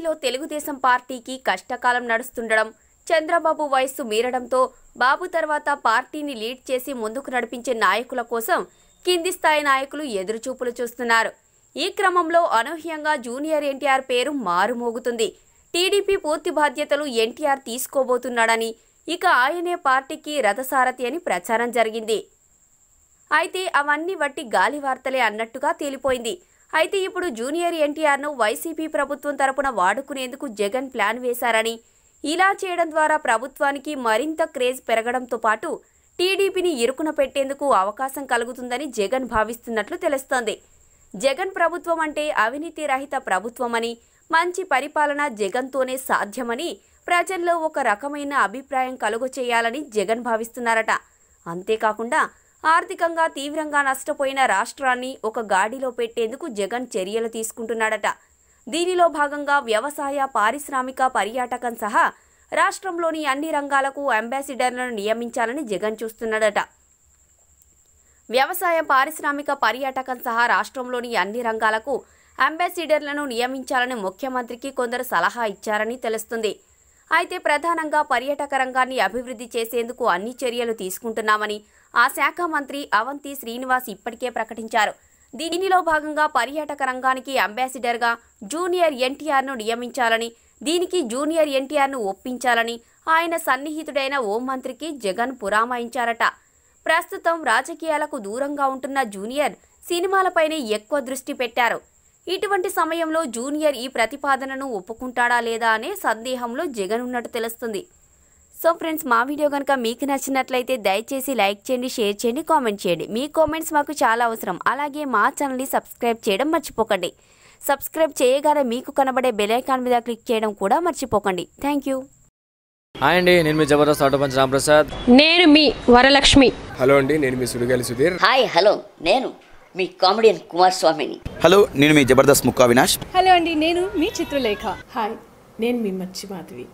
ఏపీలో తెలుగుదేశం పార్టీకి కష్టకాలం నడుస్తుండడం, చంద్రబాబు వయస్సు మీరడంతో బాబు తర్వాత పార్టీని లీడ్ చేసి ముందుకు నడిపించే నాయకుల కోసం కింది స్థాయి నాయకులు ఎదురుచూపులు చూస్తున్నారు. ఈ క్రమంలో అనూహ్యంగా జూనియర్ ఎన్టీఆర్ పేరు మారుమోగుతుంది. టీడీపీ పూర్తి బాధ్యతలు ఎన్టీఆర్ తీసుకోబోతున్నాడని, ఇక ఆయనే పార్టీకి రథసారథి అని ప్రచారం జరిగింది. అయితే అవన్నీ వట్టి గాలి వార్తలే అన్నట్టుగా తేలిపోయింది. అయితే ఇప్పుడు జూనియర్ ఎన్టీఆర్ను వైసీపీ ప్రభుత్వం తరపున వాడుకునేందుకు జగన్ ప్లాన్ వేశారని, ఇలా చేయడం ద్వారా ప్రభుత్వానికి మరింత క్రేజ్ పెరగడంతో పాటు టీడీపీని ఇరుకున పెట్టేందుకు అవకాశం కలుగుతుందని జగన్ భావిస్తున్నట్లు తెలుస్తోంది. జగన్ ప్రభుత్వం అంటే అవినీతి రహిత ప్రభుత్వమని, మంచి పరిపాలన జగన్తోనే సాధ్యమని ప్రజల్లో ఒక రకమైన అభిప్రాయం కలుగచేయాలని జగన్ భావిస్తున్నారట. అంతేకాకుండా ఆర్థికంగా తీవ్రంగా నష్టపోయిన రాష్ట్రాన్ని ఒక గాడిలో పెట్టేందుకు జగన్ చర్యలు తీసుకుంటున్నాడట. దీనిలో భాగంగా వ్యవసాయ, పారిశ్రామిక, పర్యాటకం సహా రాష్ట్రంలోని అన్ని రంగాలకు అంబాసిడర్లను నియమించాలని జగన్ చూస్తున్నాడట. వ్యవసాయ, పారిశ్రామిక, పర్యాటకం సహా రాష్ట్రంలోని అన్ని రంగాలకు అంబాసిడర్లను నియమించాలని ముఖ్యమంత్రికి కొందరు సలహా ఇచ్చారని తెలుస్తుంది. అయితే ప్రధానంగా పర్యాటక రంగాన్ని అభివృద్ధి చేసేందుకు అన్ని చర్యలు తీసుకుంటున్నామని ఆ శాఖ మంత్రి అవంతి శ్రీనివాస్ ఇప్పటికే ప్రకటించారు. దీనిలో భాగంగా పర్యాటక రంగానికి అంబాసిడర్గా జూనియర్ ఎన్టీఆర్ను నియమించాలని, దీనికి జూనియర్ ఎన్టీఆర్ను ఒప్పించాలని ఆయన సన్నిహితుడైన హోంమంత్రికి జగన్ పురామాయించారట. ప్రస్తుతం రాజకీయాలకు దూరంగా ఉంటున్న జూనియర్ సినిమాలపైనే ఎక్కువ దృష్టి పెట్టారు. ఇటువంటి సమయంలో జూనియర్ ఈ ప్రతిపాదనను ఒప్పుకుంటాడా లేదా అనే సందేహంలో జగన్ ఉన్నట్టు తెలుస్తుంది. సో ఫ్రెండ్స్, మా వీడియో కనుక మీకు నచ్చినట్లయితే దయచేసి లైక్ చేయండి, షేర్ చేయండి, కామెంట్ చేయండి. మీ కామెంట్స్ మాకు చాలా అవసరం. అలాగే మా ఛానల్ని సబ్స్క్రైబ్ చేయడం మర్చిపోకండి. సబ్స్క్రైబ్ చేయగానే మీకు కనబడే బెల్ ఐకాన్ మీద క్లిక్ చేయడం కూడా మర్చిపోకండి. Thank you. హాయ్ అండి, నేను మీ జబర్దస్త్ ఆటో పంచ్ రాంప్రసాద్. నేను మీ వరలక్ష్మి. హలో అండి, నేను మీ సుడిగాలి సుధీర్. హాయ్ హలో, నేను మీ కామెడియన్ కుమార్ స్వామిని. హలో, నేను మీ జబర్దస్త్ ముక్కా వినాష్. హలో అండి, నేను మీ చిత్రలేఖ. హాయ్, నేను మీ మచ్చి మాధవి.